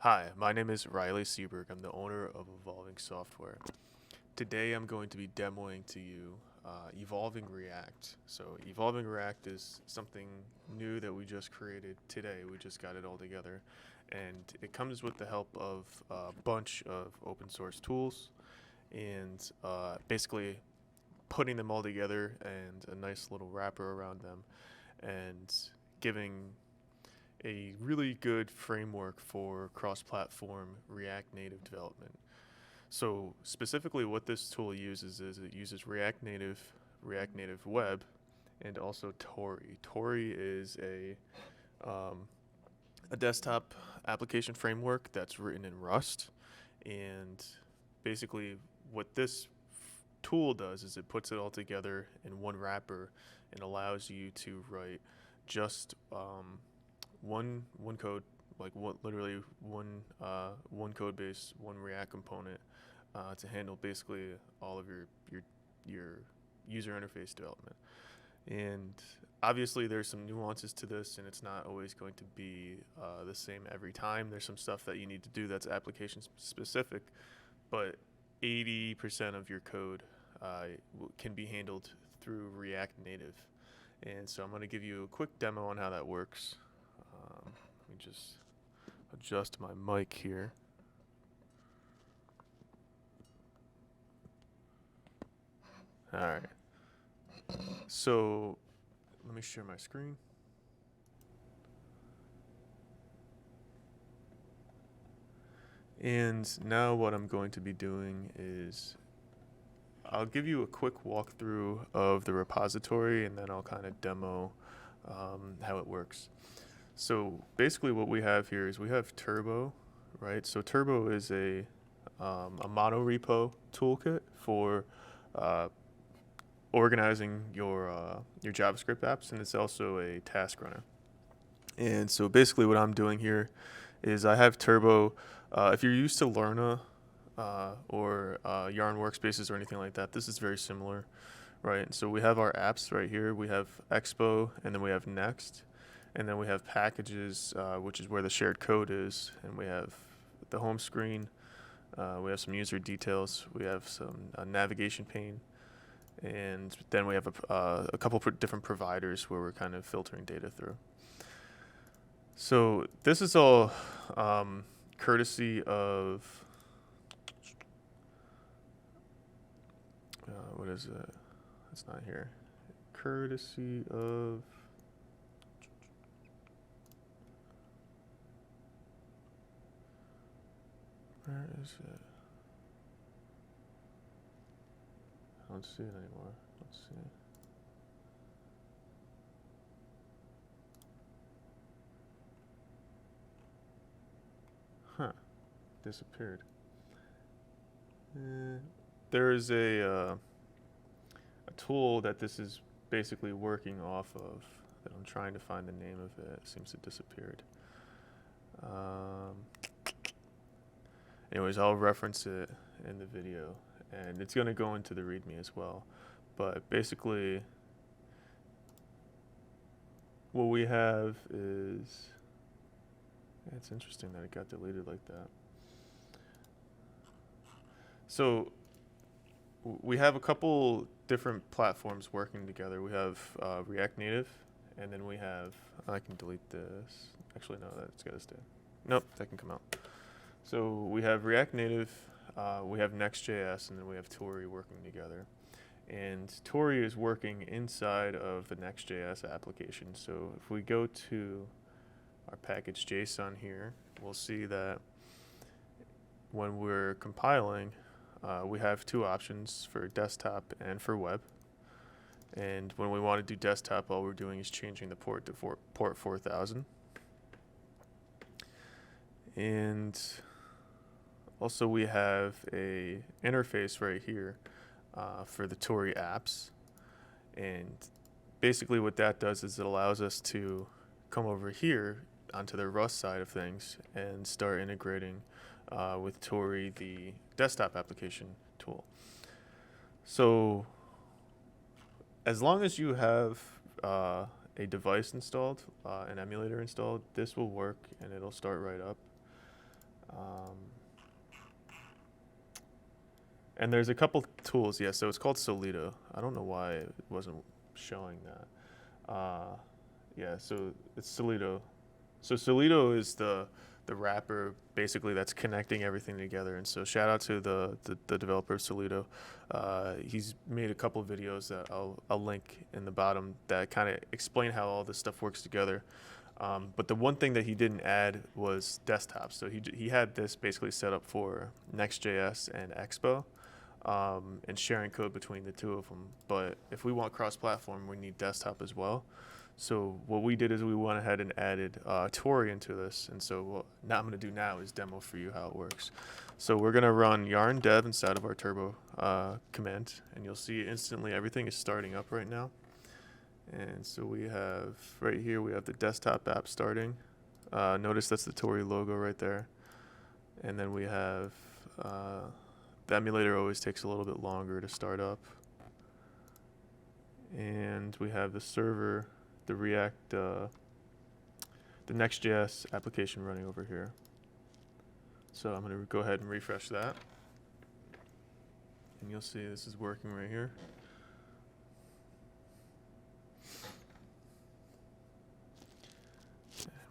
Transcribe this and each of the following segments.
Hi, my name is Riley Seberg. I'm the owner of Evolving Software. Today I'm going to be demoing to you Evolving React. So Evolving React is something new that we just created today. We just got it all together. And it comes with the help of a bunch of open source tools and basically putting them all together and a nice little wrapper around them and giving a really good framework for cross-platform React Native development. So specifically what this tool uses is it uses React Native Web, and also Tori. Tori is a desktop application framework that's written in Rust, and basically what this tool does is it puts it all together in one wrapper and allows you to write just one code, like what literally one code base, one React component to handle basically all of your user interface development. And obviously there's some nuances to this, and it's not always going to be the same every time. There's some stuff that you need to do that's application specific, but 80% of your code can be handled through React Native. And so I'm going to give you a quick demo on how that works. Let me just adjust my mic here. All right. So let me share my screen. And now what I'm going to be doing is I'll give you a quick walkthrough of the repository, and then I'll kind of demo how it works. So basically what we have here is we have Turbo, right? So Turbo is a mono repo toolkit for organizing your JavaScript apps, and it's also a task runner. And so basically what I'm doing here is I have Turbo. If you're used to Lerna or Yarn workspaces or anything like that, this is very similar, right? So we have our apps right here. We have Expo, and then we have Next, and then we have packages, which is where the shared code is, and we have the home screen. We have some user details. We have some navigation pane, and then we have a couple different providers where we're kind of filtering data through. So this is all courtesy of what is it? It's not here. Courtesy of where is it? I don't see it anymore. Let's see. Huh. Disappeared. There is a tool that this is basically working off of that I'm trying to find the name of it. It seems to have disappeared. Anyways, I'll reference it in the video, and it's going to go into the README as well. But basically, what we have is, it's interesting that it got deleted like that. So we have a couple different platforms working together. We have React Native, and then we have, I can delete this. Actually, no, that's got to stay. Nope, that can come out. So we have React Native, we have Next.Js, and then we have Tori working together. And Tori is working inside of the Next.Js application. So if we go to our package JSON here, we'll see that when we're compiling, we have two options for desktop and for web. And when we want to do desktop, all we're doing is changing the port to port 4000. And also we have a interface right here for the Tori apps. And basically what that does is it allows us to come over here onto the Rust side of things and start integrating with Tori, the desktop application tool. So as long as you have a device installed, an emulator installed, this will work and it'll start right up. Um, and there's a couple tools, yeah. So it's called Solido. I don't know why it wasn't showing that. Yeah, so it's Solido. So Solido is the wrapper basically that's connecting everything together. And so shout out to the developer of Solido. He's made a couple of videos that I'll link in the bottom that kind of explain how all this stuff works together. But the one thing that he didn't add was desktop. So he had this basically set up for Next.Js and Expo, and sharing code between the two of them. But if we want cross-platform, we need desktop as well. So what we did is we went ahead and added Tori into this. And so what now I'm going to do now is demo for you how it works. So we're going to run yarn dev inside of our turbo command, and you'll see instantly everything is starting up right now. And so we have right here, we have the desktop app starting. Notice that's the Tori logo right there. And then we have the emulator always takes a little bit longer to start up. And we have the server, the React, the Next.Js application running over here. So I'm going to go ahead and refresh that. And you'll see this is working right here.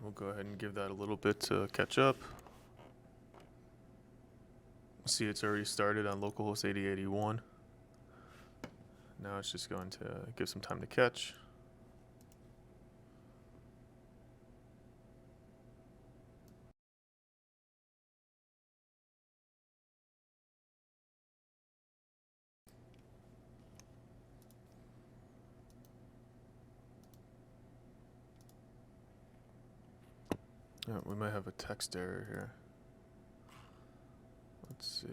We'll go ahead and give that a little bit to catch up. See, it's already started on localhost 8081. Now it's just going to give some time to catch. Oh, we might have a text error here. Let's see.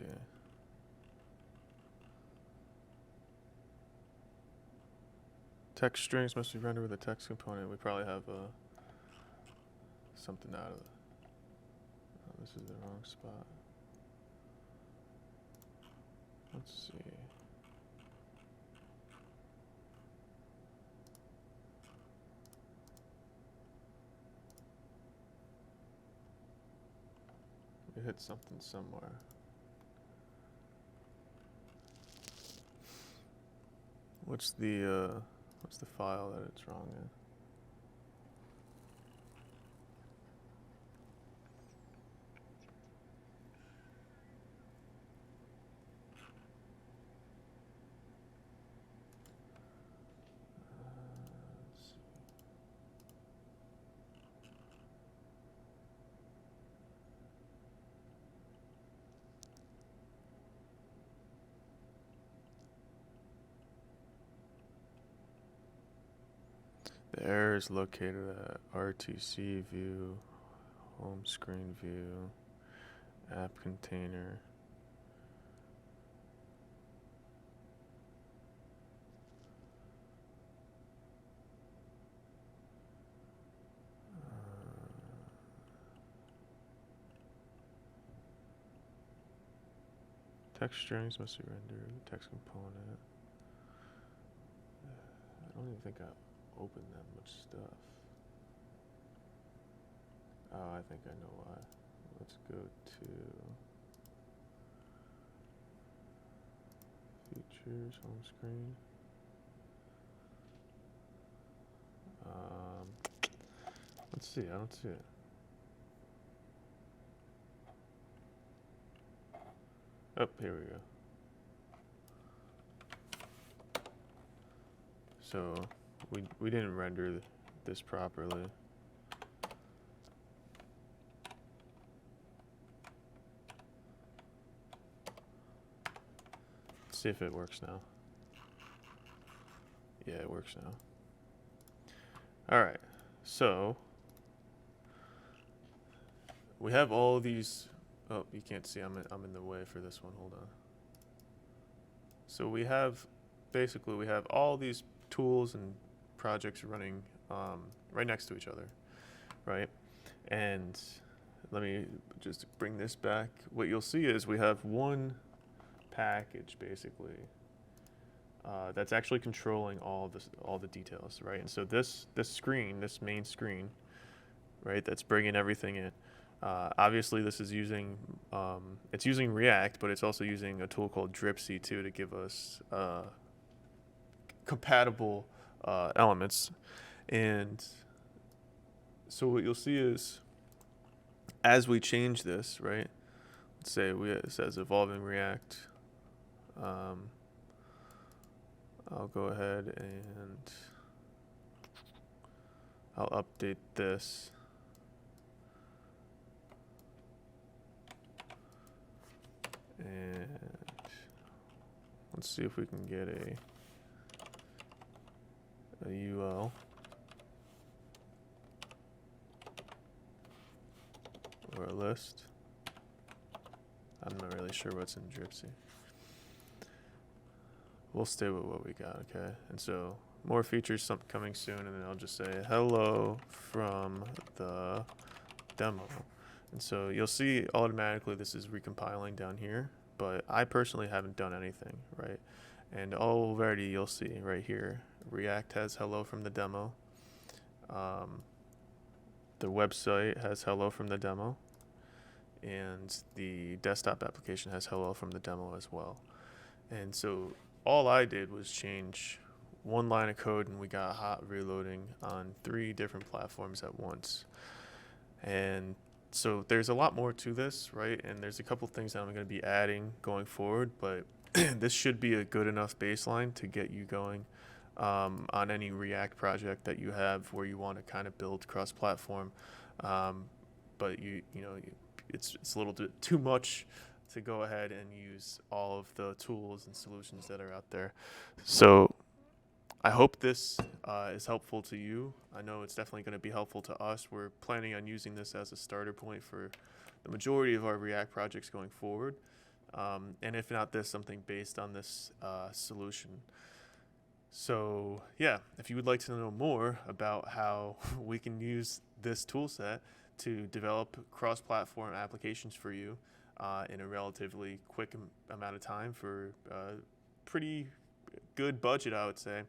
Text strings must be rendered with a text component. We probably have something out of it. Oh, this is the wrong spot. Let's see. We hit something somewhere. What's the file that it's wrong in? Let's see. The error is located at RTC view, home screen view, app container. Text strings must be rendered, text component. I don't even think I opened that much stuff. Oh, I think I know why. Let's go to features, home screen. Let's see, I don't see it. Oh, here we go. So we didn't render this properly. Let's see if it works now. Yeah, it works now. All right, so we have all these. Oh, you can't see. I'm in the way for this one. Hold on. So we have basically we have all these tools and projects running right next to each other, right? And let me just bring this back. What you'll see is we have one package basically that's actually controlling all the details, right? And so this screen, this main screen, right, that's bringing everything in. Obviously, this is using it's using React, but it's also using a tool called Dripsy too to give us compatible elements. And so what you'll see is, as we change this, right? Let's say it says evolving React. I'll go ahead and I'll update this. And let's see if we can get a UL. Or a list. I'm not really sure what's in Dripsy. We'll stay with what we got, okay? And so more features coming soon, and then I'll just say hello from the demo. And so you'll see automatically this is recompiling down here, but I personally haven't done anything, right? And already you'll see right here, React has hello from the demo. The website has hello from the demo, and the desktop application has hello from the demo as well. And so all I did was change one line of code, and we got hot reloading on 3 different platforms at once. And so there's a lot more to this, right? And there's a couple things that I'm going to be adding going forward, but this should be a good enough baseline to get you going on any React project that you have where you want to kind of build cross-platform. But it's a little bit too much to go ahead and use all of the tools and solutions that are out there. So I hope this is helpful to you. I know it's definitely going to be helpful to us. We're planning on using this as a starter point for the majority of our React projects going forward. And if not this, something based on this solution. So yeah, if you would like to know more about how we can use this tool set to develop cross-platform applications for you in a relatively quick amount of time for pretty good budget, I would say,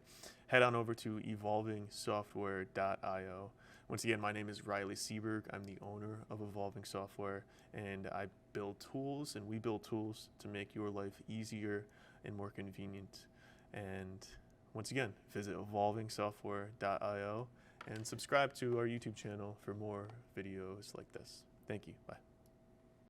head on over to evolvingsoftware.io. Once again, my name is Riley Seberg. I'm the owner of Evolving Software, and I build tools, and we build tools to make your life easier and more convenient. And once again, visit evolvingsoftware.io and subscribe to our YouTube channel for more videos like this. Thank you. Bye.